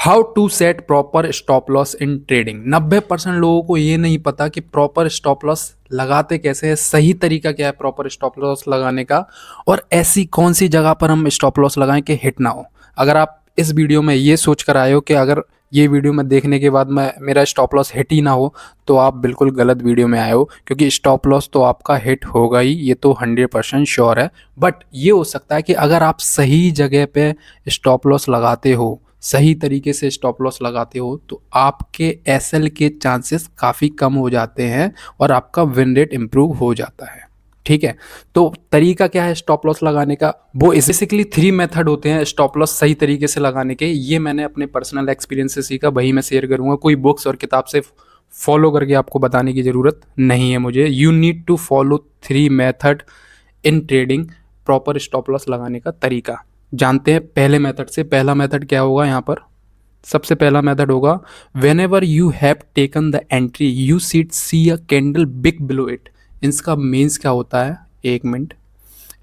How to set proper stop loss in trading. 90% लोगों को ये नहीं पता कि प्रॉपर स्टॉप लॉस लगाते कैसे है, सही तरीका क्या है प्रॉपर स्टॉप लॉस लगाने का, और ऐसी कौन सी जगह पर हम स्टॉप लॉस लगाएं कि हिट ना हो। अगर आप इस वीडियो में ये सोच कर आए हो कि अगर ये वीडियो में देखने के बाद मैं मेरा स्टॉप लॉस हिट ही ना हो, तो आप बिल्कुल गलत वीडियो में आए हो, क्योंकि स्टॉप लॉस तो आपका हिट होगा ही, ये तो 100% श्योर है। बट ये हो सकता है कि अगर आप सही जगह पे स्टॉप लॉस लगाते हो, सही तरीके से स्टॉप लॉस लगाते हो, तो आपके एसएल के चांसेस काफ़ी कम हो जाते हैं और आपका विन रेट इम्प्रूव हो जाता है। ठीक है, तो तरीका क्या है स्टॉप लॉस लगाने का? वो बेसिकली 3 मेथड होते हैं स्टॉप लॉस सही तरीके से लगाने के। ये मैंने अपने पर्सनल एक्सपीरियंस से सीखा, वही मैं शेयर करूंगा। कोई बुक्स और किताब से फॉलो करके आपको बताने की ज़रूरत नहीं है मुझे। You need to follow 3 method in trading. Proper stop loss लगाने का तरीका जानते हैं पहले मेथड से। पहला मेथड क्या होगा यहाँ पर? सबसे पहला मेथड होगा, whenever you have taken the entry you see a candle big below it. इसका मीन्स क्या होता है? एक मिनट।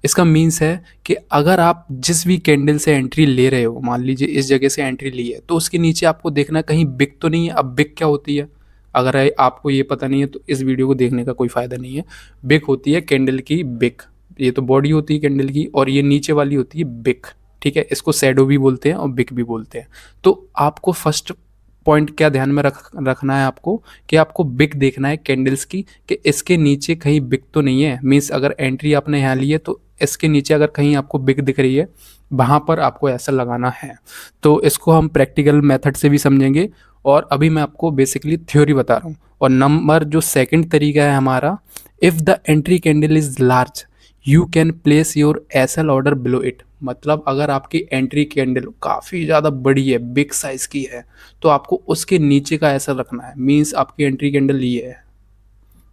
इसका मीन्स है कि अगर आप जिस भी कैंडल से एंट्री ले रहे हो, मान लीजिए इस जगह से एंट्री ली है, तो उसके नीचे आपको देखना कहीं बिग तो नहीं है। अब बिग क्या होती है? अगर आपको ये पता नहीं है तो इस वीडियो को देखने का कोई फ़ायदा नहीं है। बिग होती है कैंडल की बिग। ये तो बॉडी होती है कैंडल की, और ये नीचे वाली होती है बिग। ठीक है, इसको शैडो भी बोलते हैं और बिग भी बोलते हैं। तो आपको फर्स्ट पॉइंट क्या ध्यान में रखना है आपको, कि आपको बिग देखना है कैंडल्स की, कि इसके नीचे कहीं बिग तो नहीं है। मीन्स अगर एंट्री आपने यहाँ ली है तो इसके नीचे अगर कहीं आपको बिग दिख रही है, वहाँ पर आपको ऐसा लगाना है। तो इसको हम प्रैक्टिकल मेथड से भी समझेंगे, और अभी मैं आपको बेसिकली थ्योरी बता रहा हूँ। और नंबर जो सेकंड तरीका है हमारा, if the entry candle is large you can place your SL order below it. मतलब अगर आपकी एंट्री कैंडल काफ़ी ज़्यादा बड़ी है, बिग साइज़ की है, तो आपको उसके नीचे का एसएल रखना है। मीन्स आपकी एंट्री कैंडल ये है,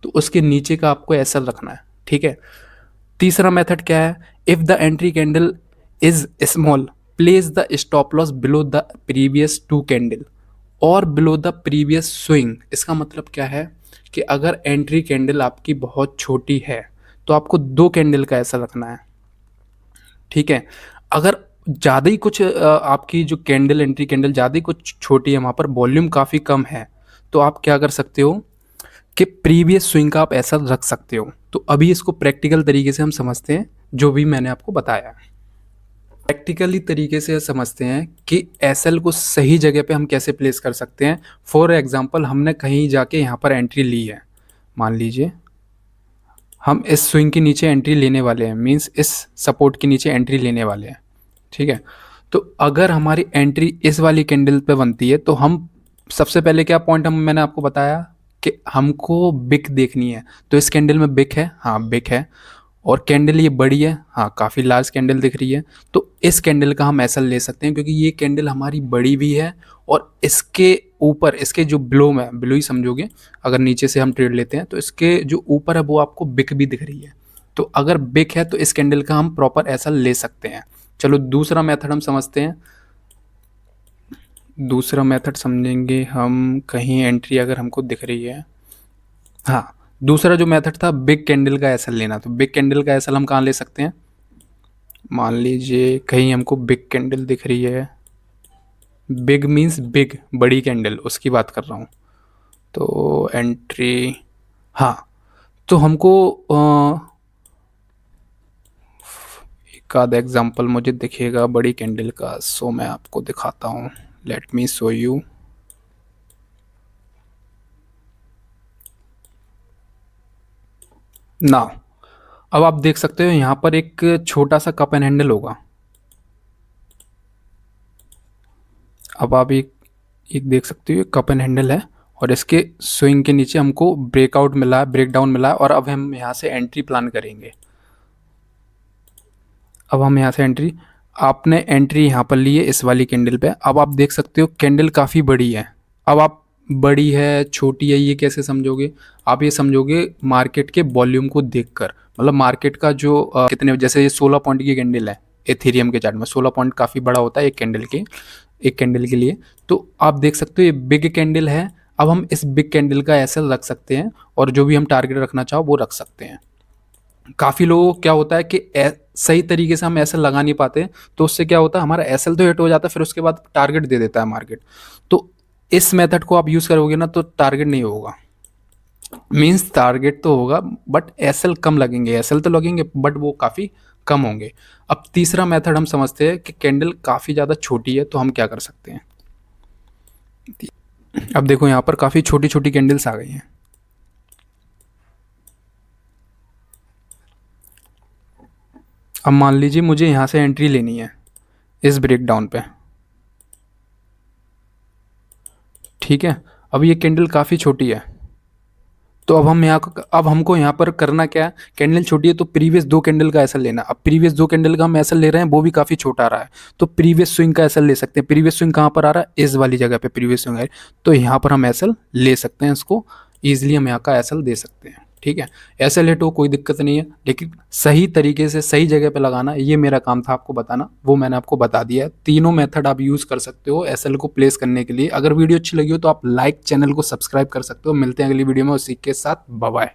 तो उसके नीचे का आपको एसएल रखना है। ठीक है। तीसरा मेथड क्या है? If the entry candle is small place the stop loss below the previous 2 candle और बिलो द प्रीवियस स्विंग। इसका मतलब क्या है कि अगर एंट्री कैंडल आपकी बहुत छोटी है तो आपको 2 कैंडल का ऐसा रखना है। ठीक है। अगर ज़्यादा ही कुछ आपकी जो कैंडल एंट्री कैंडल ज़्यादा ही कुछ छोटी है, वहाँ पर वॉल्यूम काफ़ी कम है, तो आप क्या कर सकते हो कि प्रीवियस स्विंग का आप ऐसा रख सकते हो। तो अभी इसको प्रैक्टिकल तरीके से हम समझते हैं, जो भी मैंने आपको बताया। प्रैक्टिकली तरीके से समझते हैं कि एसएल को सही जगह पे हम कैसे प्लेस कर सकते हैं। फॉर एग्जांपल, हमने कहीं जाके यहाँ पर एंट्री ली है, मान लीजिए हम इस स्विंग के नीचे एंट्री लेने वाले हैं, मींस इस सपोर्ट के नीचे एंट्री लेने वाले हैं। ठीक है, तो अगर हमारी एंट्री इस वाली कैंडल पे बनती है, तो हम सबसे पहले क्या पॉइंट मैंने आपको बताया कि हमको बिक देखनी है। तो इस कैंडल में बिक है, हाँ बिक है, और कैंडल ये बड़ी है, हाँ काफ़ी लार्ज कैंडल दिख रही है, तो इस कैंडल का हम ऐसा ले सकते हैं, क्योंकि ये कैंडल हमारी बड़ी भी है और इसके ऊपर, इसके जो बिलो में, बिलो ही समझोगे अगर नीचे से हम ट्रेड लेते हैं, तो इसके जो ऊपर है वो आपको बिक भी दिख रही है। तो अगर बिक है तो इस कैंडल का हम प्रॉपर ऐसा ले सकते हैं। चलो दूसरा मेथड हम समझते हैं। दूसरा मेथड समझेंगे हम, कहीं एंट्री अगर हमको दिख रही है, हाँ दूसरा जो मेथड था बिग कैंडल का एसएल लेना। तो बिग कैंडल का एसएल हम कहाँ ले सकते हैं? मान लीजिए कहीं हमको बिग कैंडल दिख रही है, बिग मीन्स बिग, बड़ी कैंडल, उसकी बात कर रहा हूँ। तो एंट्री, हाँ, तो हमको एक आध एग्जांपल मुझे दिखेगा बड़ी कैंडल का, सो मैं आपको दिखाता हूँ। Let me show you. ना, अब आप देख सकते हो यहाँ पर एक छोटा सा कप एंड हैंडल होगा। अब आप एक देख सकते हो कप एंड हैंडल है, और इसके स्विंग के नीचे हमको ब्रेकआउट मिला है, ब्रेकडाउन मिला है, और अब हम यहाँ से एंट्री प्लान करेंगे। अब हम यहाँ से एंट्री, आपने एंट्री यहाँ पर ली है इस वाली कैंडल पे। अब आप देख सकते हो कैंडल काफ़ी बड़ी है। अब आप बड़ी है छोटी है ये कैसे समझोगे? आप ये समझोगे मार्केट के वॉल्यूम को देखकर। मतलब मार्केट का जो कितने, जैसे ये 16 पॉइंट की कैंडल है एथेरियम के चार्ट में, 16 पॉइंट काफ़ी बड़ा होता है एक कैंडल के लिए। तो आप देख सकते हो ये बिग कैंडल है। अब हम इस बिग कैंडल का ऐसा रख सकते हैं, और जो भी हम टारगेट रखना चाहो वो रख सकते हैं। काफ़ी लोगों को क्या होता है कि सही तरीके से हम एसएल लगा नहीं पाते, तो उससे क्या होता है, हमारा एसएल तो हिट हो जाता है, फिर उसके बाद टारगेट दे देता है मार्केट। तो इस मेथड को आप यूज़ करोगे ना तो टारगेट नहीं होगा, मीन्स टारगेट तो होगा बट एसएल कम लगेंगे, एसएल तो लगेंगे बट वो काफ़ी कम होंगे। अब तीसरा मेथड हम समझते हैं कि कैंडल काफ़ी ज़्यादा छोटी है, तो हम क्या कर सकते हैं। अब देखो यहाँ पर काफ़ी छोटी छोटी कैंडल्स आ गई हैं। अब मान लीजिए मुझे यहाँ से एंट्री लेनी है इस ब्रेकडाउन पे, ठीक है। अब ये कैंडल काफ़ी छोटी है, तो अब हमको यहाँ पर करना क्या है, कैंडल छोटी है तो प्रीवियस दो कैंडल का एसएल लेना। अब प्रीवियस दो कैंडल का हम एसएल ले रहे हैं, वो भी काफ़ी छोटा आ रहा है, तो प्रीवियस स्विंग का एसएल ले सकते हैं। प्रीवियस स्विंग कहाँ पर आ रहा है, इस वाली जगह पे प्रीवियस स्विंग है, तो यहाँ पर हम एसएल ले सकते हैं, इसको ईजिली हम यहाँ का एसएल दे सकते हैं, ठीक है। एसएल हिट हो कोई दिक्कत नहीं है, लेकिन सही तरीके से सही जगह पे लगाना, ये मेरा काम था आपको बताना, वो मैंने आपको बता दिया है। तीनों मेथड आप यूज़ कर सकते हो एसएल को प्लेस करने के लिए। अगर वीडियो अच्छी लगी हो तो आप लाइक, चैनल को सब्सक्राइब कर सकते हो। मिलते हैं अगली वीडियो में उसी के साथ, बाय बाय।